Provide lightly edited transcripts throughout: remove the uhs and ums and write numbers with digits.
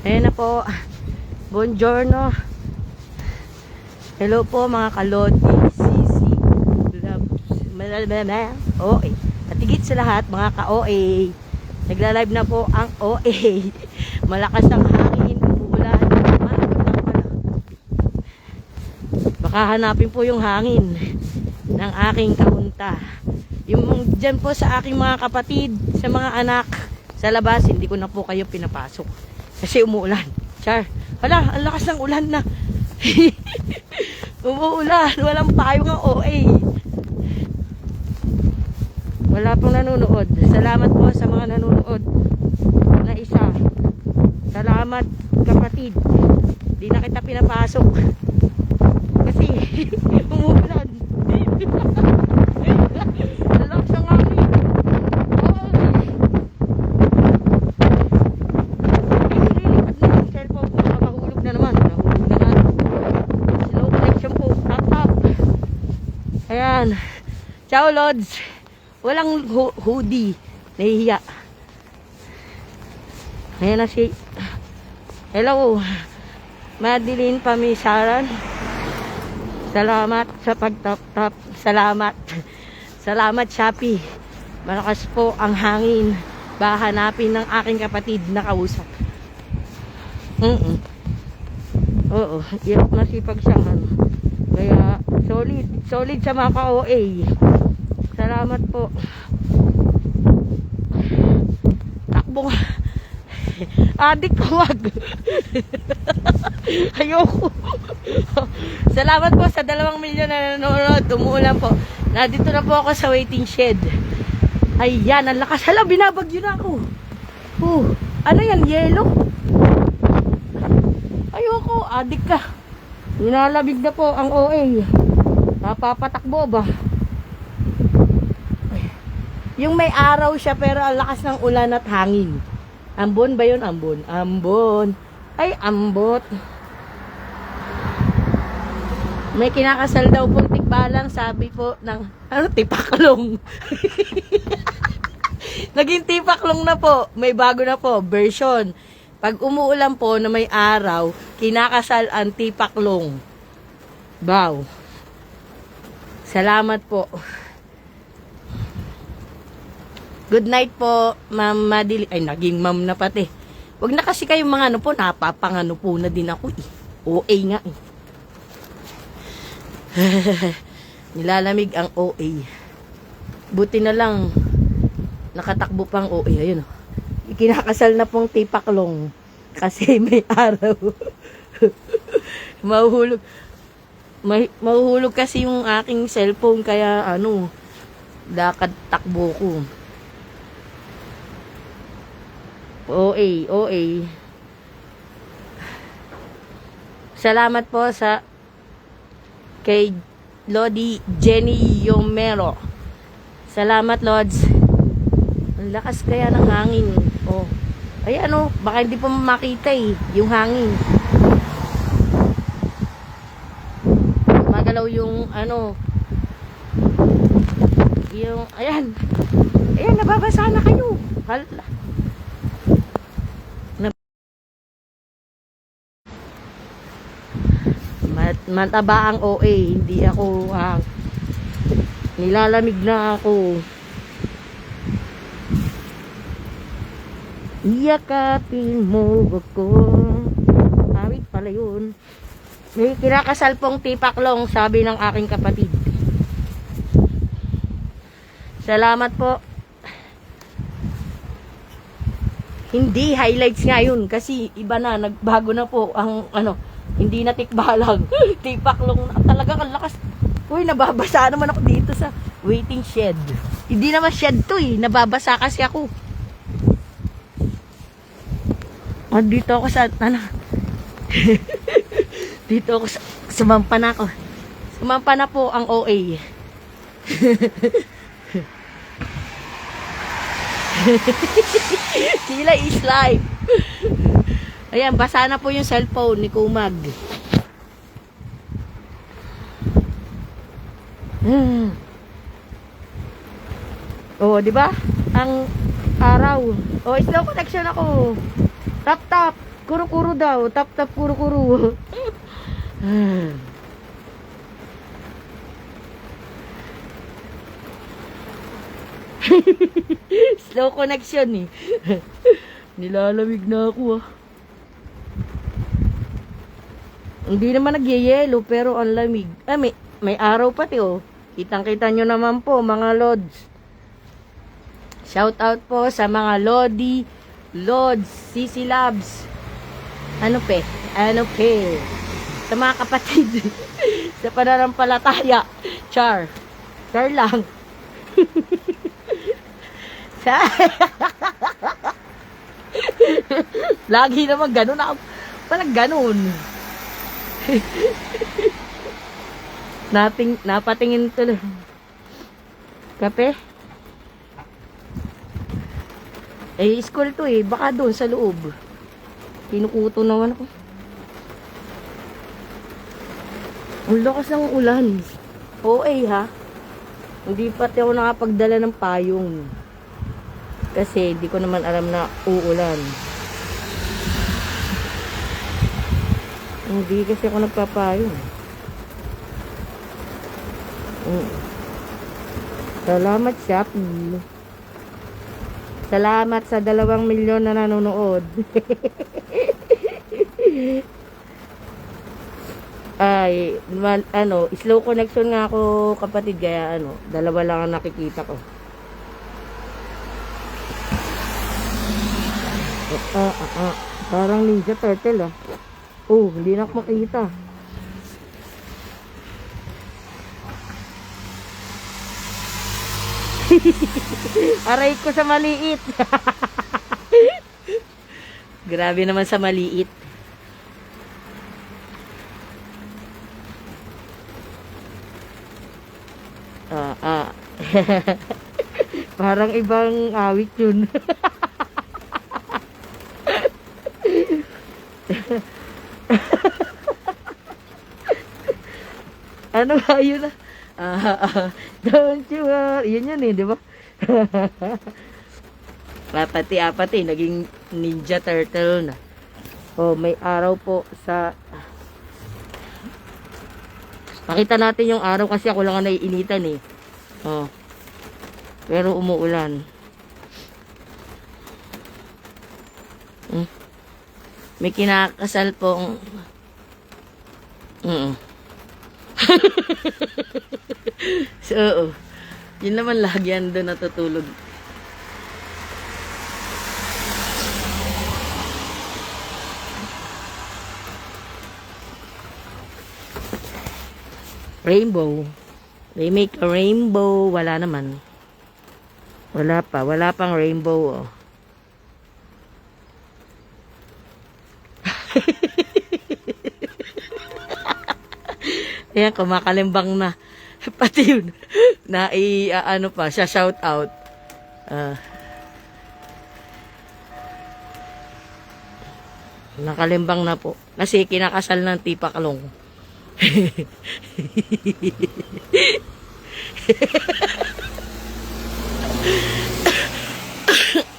Ayan na po. Buongiorno. Hello po mga kalodi. Sisi. OA. At higit sa lahat mga ka-OA. Nagla-live na po ang OA. Malakas ang hangin. Umuulan. Baka hanapin po yung hangin ng aking kaunta. Yung dyan po sa aking mga kapatid, sa mga anak, sa labas, hindi ko na po kayo pinapasok. Kasi umuulan. Char. Hala, ang lakas ng ulan na. Umuulan. Walang payong ang OA. Wala pong nanonood. Salamat po sa mga nanonood na isa. Salamat kapatid. Di na kita pinapasok. Kasi umuulan. Lakas ng hangin. Ililipat na yung cellphone ko. Mahulog na naman. Nahulog na nga. Slow connection po. Tap. Ayan. Ciao Lods. Walang hoodie. Nahihiya. Ayan na si... Hello. Madeline Pamisaran. Salamat sa pagtap-tap. Salamat. Salamat Shopee. Malakas po ang hangin. Baka hanapin ng aking kapatid na kausap. Oo. Hirap masipag siya. Kaya solid. Solid sa mga ka-OA. Salamat po. Takbo nga. Adik ko wag. Ayoko. Salamat po sa 2 milyon na nanonood. Umuulan po. Nandito na po ako sa waiting shed. Ayan, ang lakas. Hala, binabagyo na ako. Ano yan? Yellow? Ayoko. Adik ka. Nilalabig na po ang OA. Napapatakbo ba? Yung may araw siya pero ang lakas ng ulan at hangin. Ambon ba yun? Ambon. Ambon. Ay, ambot. May kinakasal daw pong tikbalang, sabi po ng, tipaklong. Naging tipaklong na po. May bago na po, version. Pag umuulan po na may araw, kinakasal ang tipaklong. Wow. Salamat po. Good night po, Ma'am Madeline. Ay, naging ma'am na pati. Wag na kasi kayong mga ano po, napapangano po na din ako eh. OA nga eh. Nilalamig ang OA. Buti na lang, nakatakbo pang OA. Ayun o. Ikinakasal na pong tipaklong. Kasi may araw. Mahuhulog. Mahuhulog kasi yung aking cellphone. Kaya ano, lakad takbo ko. OA. Salamat po sa kay Lodi Jenny Yomero. Salamat Lods. Ang lakas kaya ng hangin. Ay ano, baka hindi pa makita yung hangin. Magalaw yung ano. Yung ayan, nababasa na kayo. Hala. Mataba ang OA, hindi ako nilalamig na ako. Iyakapin mo ako. Awit pala yun. May kinakasal pong tipaklong, sabi ng aking kapatid. Salamat po. Hindi highlights nga yun kasi iba na, nagbago na po ang ano. Hindi na tikbalang. Tipaklong na. Talagang ang lakas. Uy, nababasa naman ako dito sa waiting shed. Hindi naman shed to eh. Nababasa kasi ako. Dito ako sa, dito ako sa, sumampa na ako. Sumampa na po ang OA. Sila is live. Ayan, basa na po yung cellphone ni Kumag. Oh, di ba? Ang araw. Oh, slow connection ako. Tap. Kuro-kuro daw. Tap-tap kuro-kuro. Slow connection eh. Nilalamig na ako ah. Hindi naman nagyayelo pero ang lamig. Ah, may araw pati oh. Kitang-kita nyo naman po mga lods. Shout out po sa mga Lodi, Lods, Sisi Labs. Ano pe? Sa mga kapatid. Sa pananampalataya. Char lang. Lagi naman ganun ako. Parang ganun. Napatingin tuloy. Kape? Eh, school to eh. Baka doon sa loob. Kinukuto naman ako. Ang lakas ng ulan. Oo eh ha. Hindi pati ako nakapagdala ng payong. Kasi di ko naman alam na uulan. Hindi kasi ako nagpapayong. Salamat Shopee. Salamat sa 2 milyon na nanonood. Ay, slow connection nga ako kapatid, kaya 2 lang ang nakikita ko. Parang Ninja Turtle ah. Oh, hindi na ako makita. Aray ko sa maliit. Grabe naman sa maliit. Parang ibang awit yun. Ano ba yun? Don't you worry. Yun eh, di ba? Apati, naging Ninja Turtle na. Oh, may araw po sa... Pakita natin yung araw kasi ako lang ang naiinitan eh. Oh. Pero umuulan. May kinakasal pong... So, yun naman lagi yan doon natutulog. Rainbow. They make a rainbow. Wala naman. Wala pang rainbow oh. Ayan, kumakalimbang na. Pati yun. Ano pa, siya shout out. Nakalimbang na po. Kasi kinakasal ng tipaklong.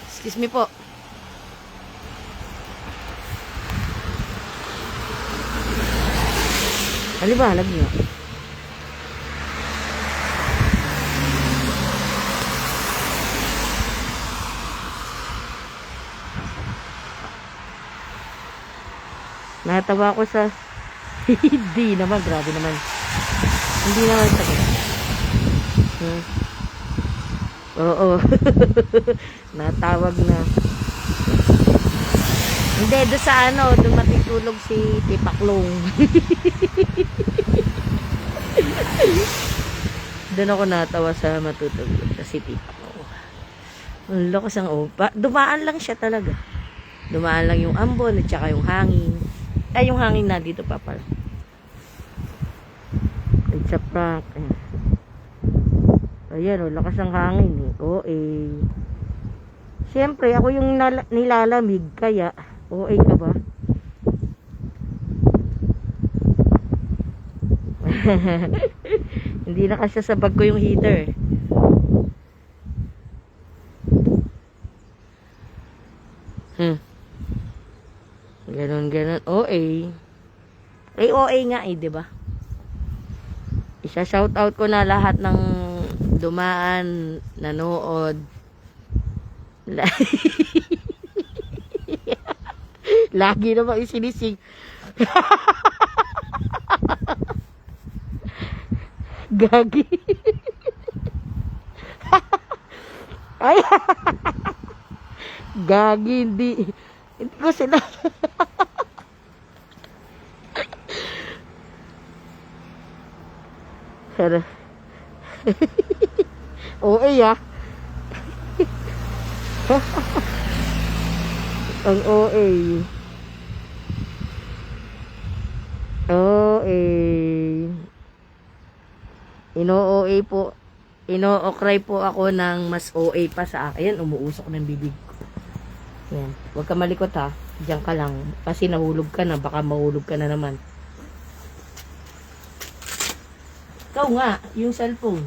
Excuse me po. Halibalag niyo. Natawa ko sa hindi naman, grabe naman. Hindi naman sakit. Oo. Natawag na. Hindi, doon sa doon matutulog si Tipaklong. Doon ako natawa sa matutulog si Tipaklong. Ang lakas ng opa. Dumaan lang siya talaga. Dumaan lang yung ambon at saka yung hangin. Ay, yung hangin na dito pa pala. It's a prank. Ayan, lakas ng hangin eh. Oo eh. Siyempre, ako yung nilalamig, kaya OA ka ba? Hindi na kasi sa bag ko yung heater. Ganon, ganon. OA. Ay, OA nga eh, di ba? Isa-shoutout ko na lahat ng dumaan, nanood. Lagi naman isinisig. Gagi. Ay. Gagi, hindi ko sila. Pero OA ah. Ang OA. OA. Ino-OA po. Ino-okray po ako ng mas OA pa sa akin. Ayan, umuusok ng bibig ko. Ayan. Huwag ka malikot ha. Diyan ka lang. Kasi nahulog ka na. Baka mahulog ka na naman. Ikaw nga, yung cellphone.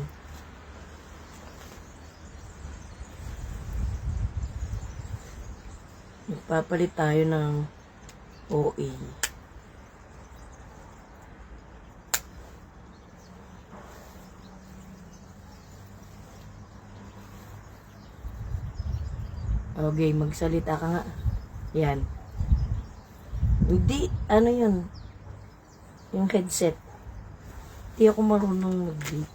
Magpapalit tayo ng OA. Okay, magsalita ka nga. Yan. Hindi, ano yun? Yung headset. Hindi ako marunong mag-beat.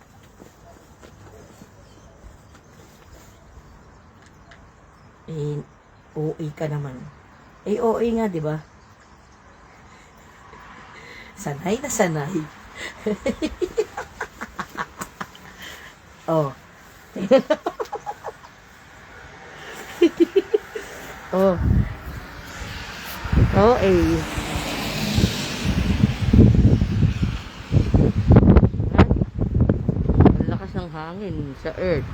Eh, OA ka naman. Eh, OA nga, di ba? Sanay na sanay. Oh. Oh. OA. Ang lakas ng hangin sa earth.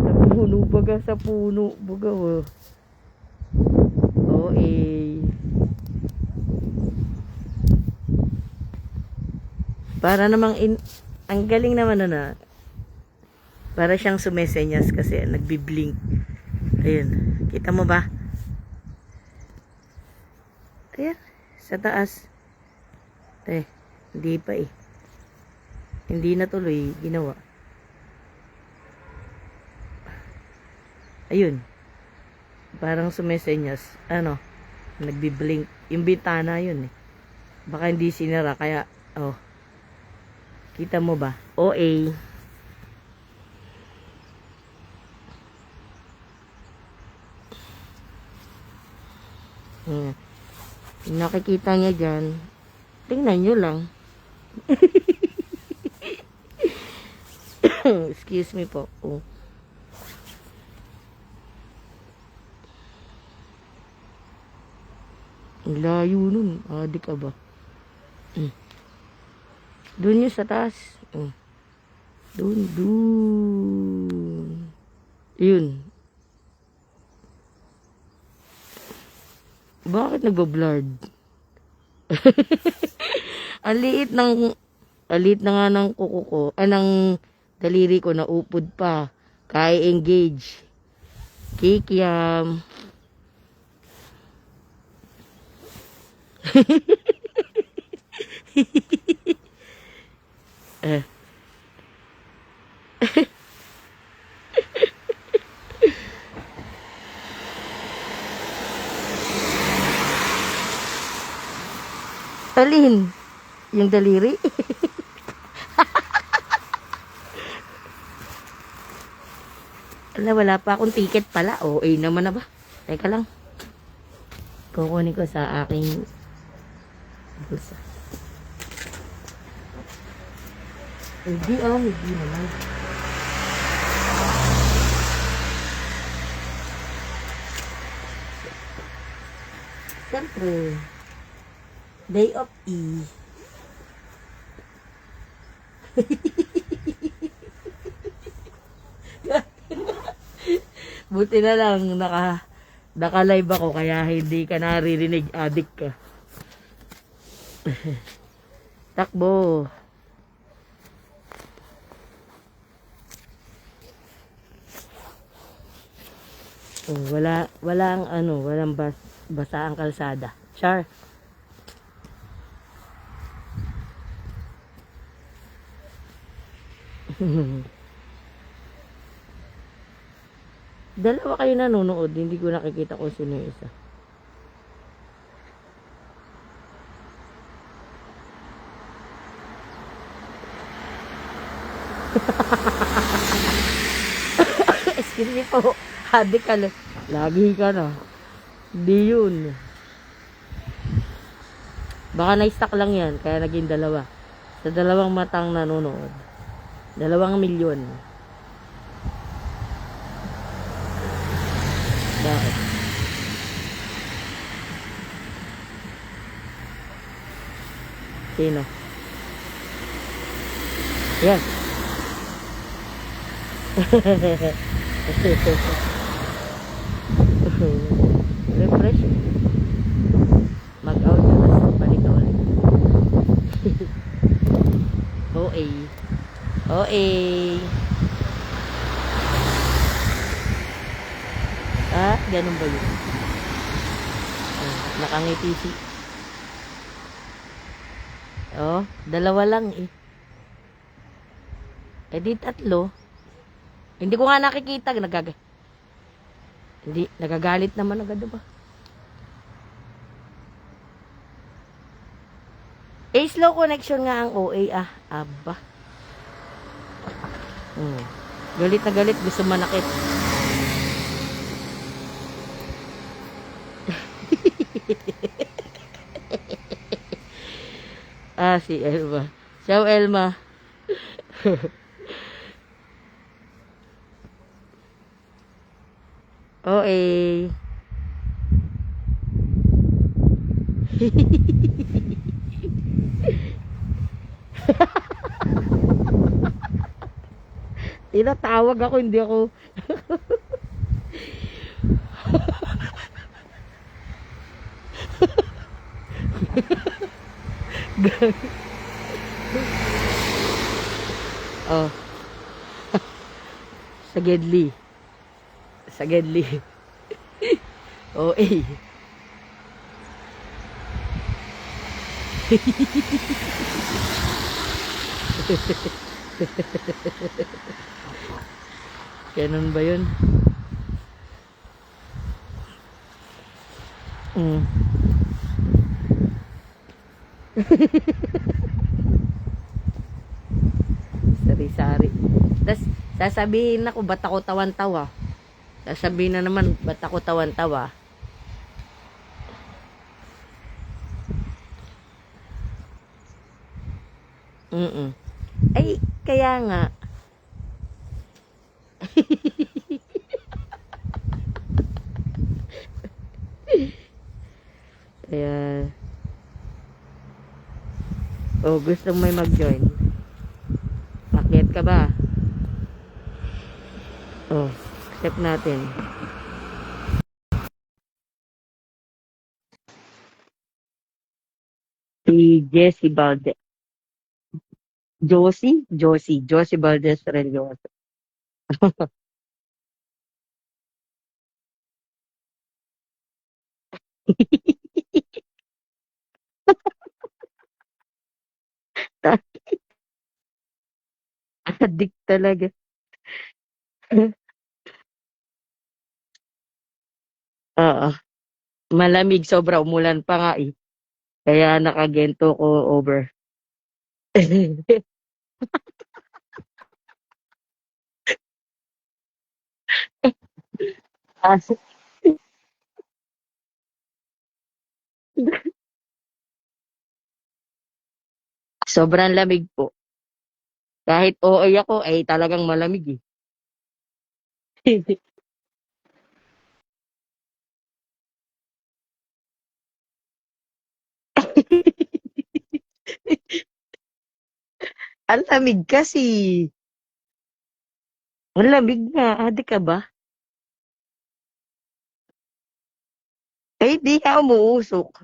Napuno baga sa puno. Baga oh. OA. Para namang ang galing naman na. Para siyang sumesenyas kasi nagbi-blink. Ayun. Kita mo ba? Ayan. Sa taas. Hindi pa eh. Hindi na tuloy ginawa. Ayun. Parang sumesenyas. Ano? Nagbi-blink. Yung bintana yun eh. Baka hindi sinara. Kaya, oh. Kita mo ba? OA. Nakikita niya dyan. Tingnan nyo lang. Excuse me po. Oh. Ang layo nun. Di ka ba? Doon yun sa taas. Doon. Yun. Bakit nagbablurred? Ang liit na nga ng kuko ko. Ng daliri ko na upod pa. Kaya engage. Kikiam. Alin? Yung daliri? Wala pa akong ticket pala. OA naman na ba? Teka lang. Kukunin ko sa aking bulsa. Hindi naman. Siyempre, day of E. Buti na lang Naka-live ako kaya hindi ka naririnig, adik ka. Takbo. Oh, walang ano, walang basa ang kalsada. Char. Dalawa kayo nanonood, hindi ko nakikita kung sino yung isa. Excuse me po. Adik ka lang. Lagi ka na. Hindi yun. Baka na-stuck lang yan, kaya naging dalawa. Sa dalawang matang nanonood. 2 milyon. Bakit? Sino? Yan. Refresh. Mag-out na tapos balik ka ulit. OA. OA. Ah, ganun ba yun? Nakangiti si. Oh, dalawa lang eh. Eh di 3. Hindi ko nga nakikita. Hindi, nagagalit naman agad ba? Eh, slow connection nga ang OA ah. Aba. Galit na galit. Gusto manakit. Ah, si Elma. Ciao, Elma. OA. Tinatawag ako, hindi ako. Oh, sa Gedli. Sa Gedli. OA. Ganun ba yun? Sari-sari. Tas sasabihin ako, ba't ako tawan-tawa? Sasabihin na naman, ba't ako tawan-tawa? Ay, kaya nga. Kaya, oh, gustong may mag-join. Akyat ka ba? Oh, accept natin. Si Jessie Valdez. Josie Valdez Relloso. Adik talaga. Oo. Malamig, sobra umulan pa nga eh. Kaya nakagento ko over. Ah, sobrang lamig po. Kahit OA ako, ay talagang malamig eh. Ang lamig kasi. Ang lamig nga. Adi ka ba? Ay, di nga umuusok.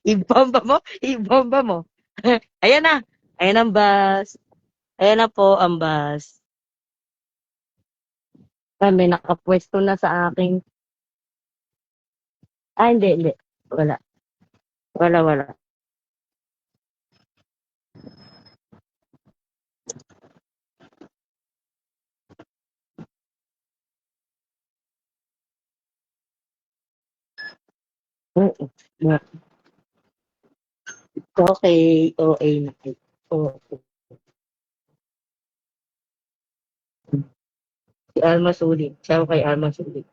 Ibomba mo, ibomba mo. Ayan na. Ayan ang bus. Ayan na po ang bus. Ah, may nakapwesto na sa aking... Ah, hindi, hindi. Wala. Wala, wala. Oo. Okay, OA na. Oo. Si Alma Sulit. Siya kay Alma Sulit.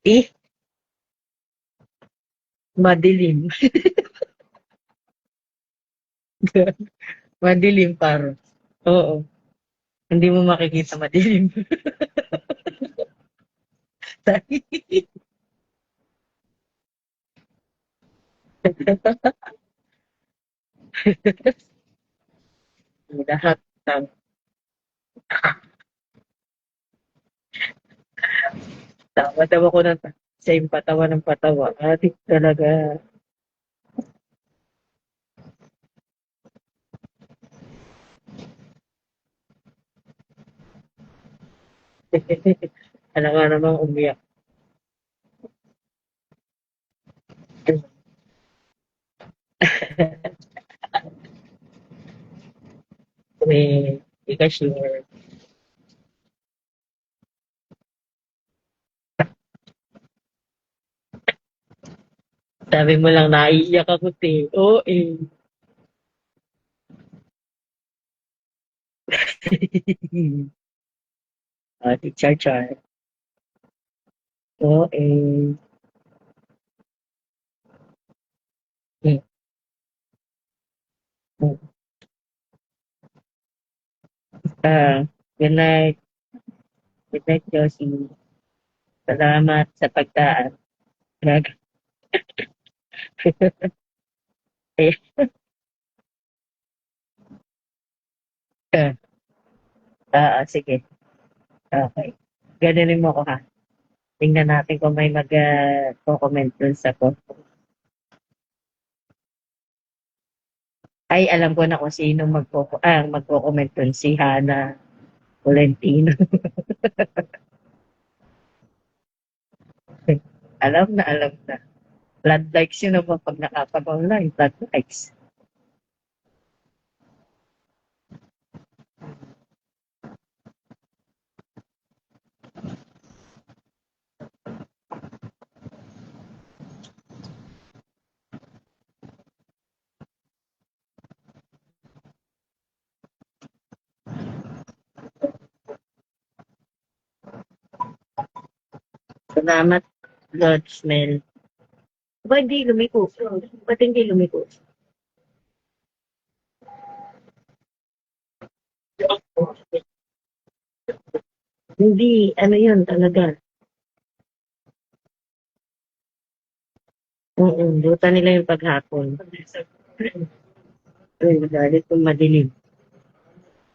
Eh, madilim. Madilim paro. Oo. Hindi mo makikita madilim. Lahat ng tawa daw ako ng sa yung patawa ng patawa. Adik talaga. Alam nga namang umiyak. May, hindi ka sure. Sabi mo lang naiiyak ako, te. Oo, eh. Adik Char Char. Oo, eh. Hmm. Ah, good night. Good night, Josie. Salamat sa pagdaan. Gag. Eh, sige. Okay. Ganunin mo ko ha. Tingnan natin kung may mag-comment dun sa post. Ay, alam ko na kung sino magko-comment dun. Si Hana Tolentino. Alam na, alam na. Blood likes yun naman pag nakapag-online. Blood likes. Salamat, Lord Smell. Ba't hindi lumiko? Ba't hindi lumiko? Hindi, ano yun talaga. Oo, buta nila yung paghapon. Ay, magalit kung madilim.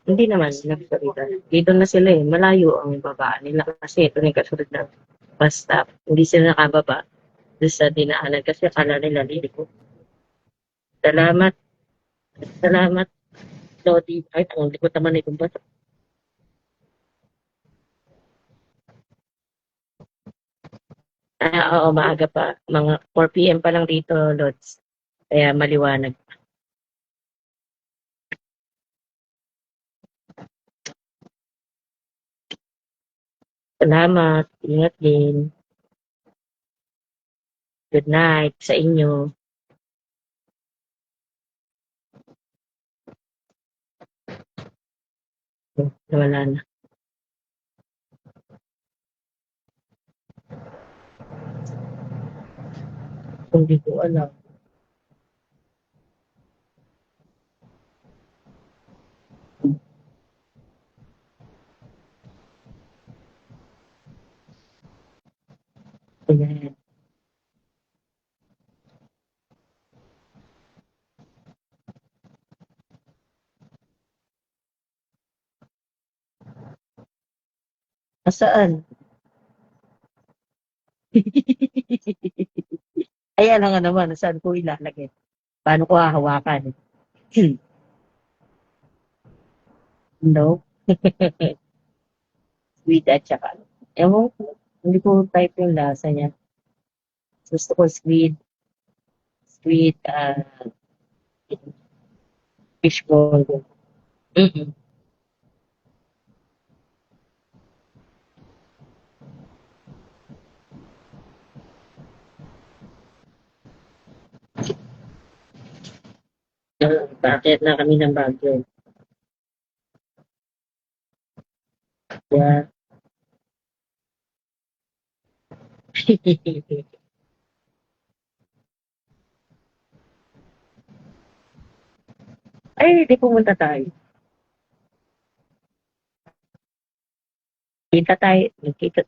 Hindi naman nagsalita. Dito na sila eh. Malayo ang baba nila kasi ito na yung kasunod na bus stop. Hindi sila nakababa doon sa dinaanan kasi akala nila liliko. Salamat, salamat, Lodi. Ay, ang likot naman itong bus. Ah, oo, maaga pa. Mga 4 p.m. pa lang dito, Lods. Kaya maliwanag. Salamat. Ingat din. Good night sa inyo. Wala na. Hindi ko alam. Ayan. Nasaan? Ayan na nga naman, saan ko ilalagay? Paano ko hahawakan? No? Sweet at saka, ewan ko, hindi ko type yung lasa niya. Gusto ko sweet, fish ball. Mm-mm. Bakit na kami ng Baguio? Yeah. Ay, di pumunta tayo. Kita tayo, kita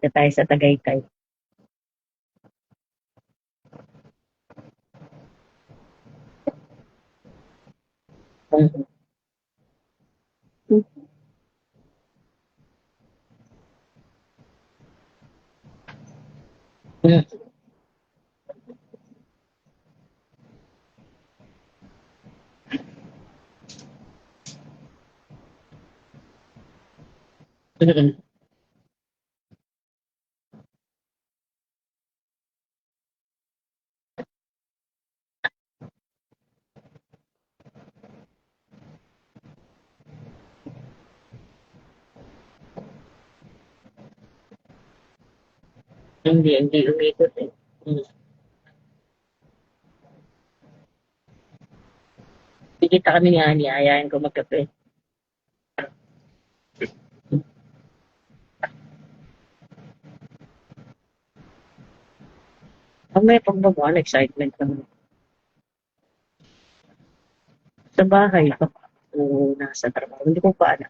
tayo sa Tagaytay. Mm. Mm. Mm. Hindi umikot eh. Mm. Kikita kami nga ni ayahin ko magkape. Ang may pagbabuan, excitement naman. Sa bahay pa. O nasa trabaho. Hindi ko pa alam.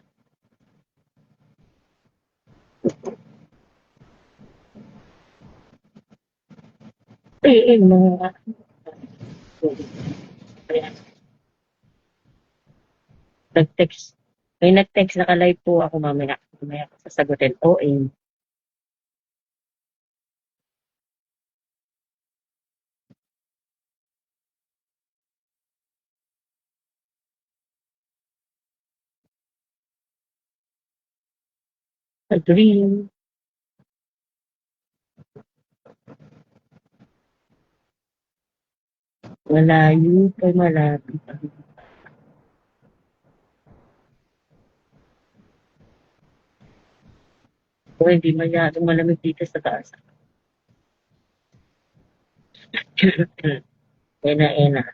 Mga kaya nag-text. May nag-text naka-live po ako mamaya. Mamaya ko sasagutin. Agree. Malayo pa malapit. O hindi masyadong malamig dito sa taas. Ena.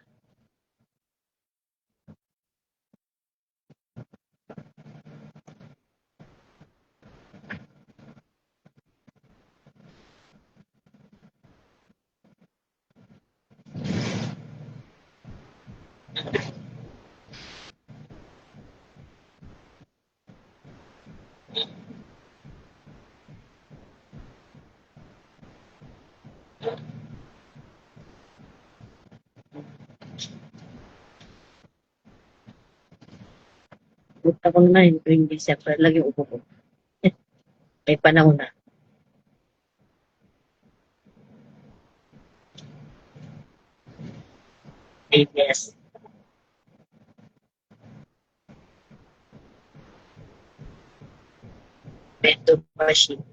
Punta ko na yun tuwing December. Lagi upo ko. May panahon na. ABS. Bento machine.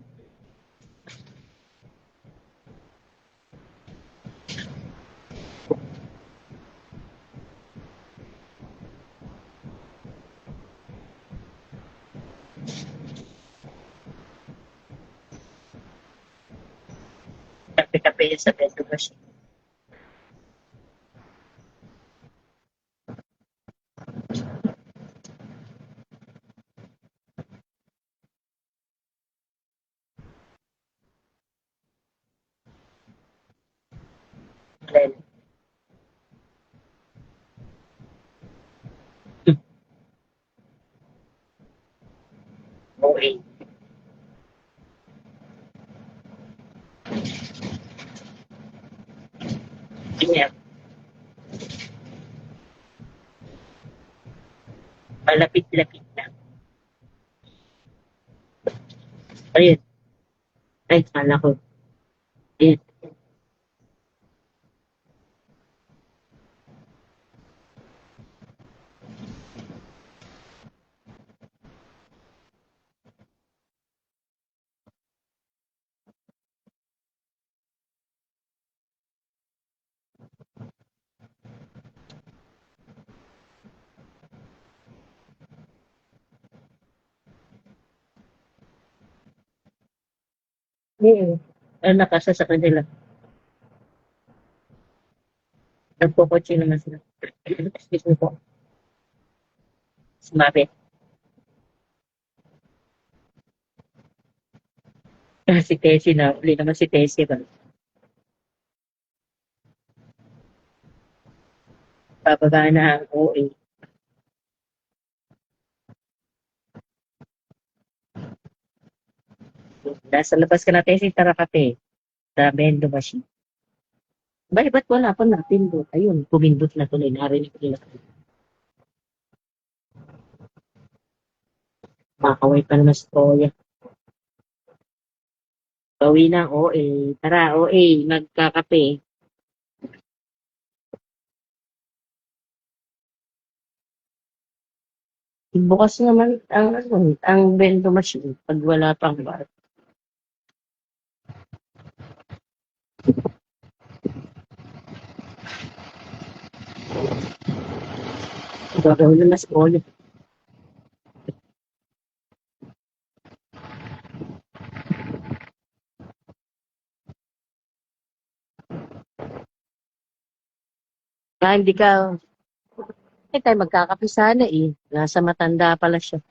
Kape-kape yun sa bento machine. Then, OA. Kanya, malapit-lapit na. Ayun. Ay, kala ko. Ayun. Oo. Ano nakasa sa kanila. Nagkukotse naman sila. Excuse me po. Sumabi. Si Tessie na. Uli naman si Tessie ba? Bababa na ang OA. Nasa labas ka na, Tessie. Tara kape. Sa Mendo machine. Ba't wala pa napindot? Ayun, pumindot na tuloy. Narinig ko nila. Makakaway pa naman si Toya. Bawi na ang OA. Tara, OA. Magkakape. Bukas naman ang Mendo machine pag wala pang bar. Gagawin na mas OA. Hindi ka, tayo magkakape sana eh. Nasa matanda pala siya.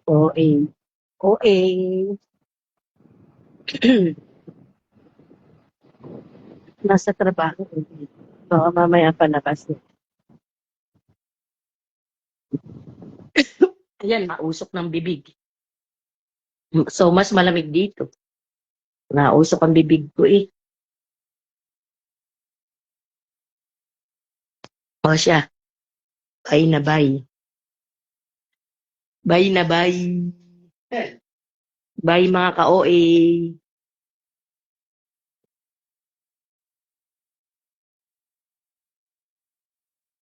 OA. OA. Nasa trabaho. Oo, mamaya palabas. Ayan, mausok ng bibig. So, mas malamig dito. Nausok ang bibig ko eh. O siya, bye na bye. Bye na bye. Bye mga ka-OA.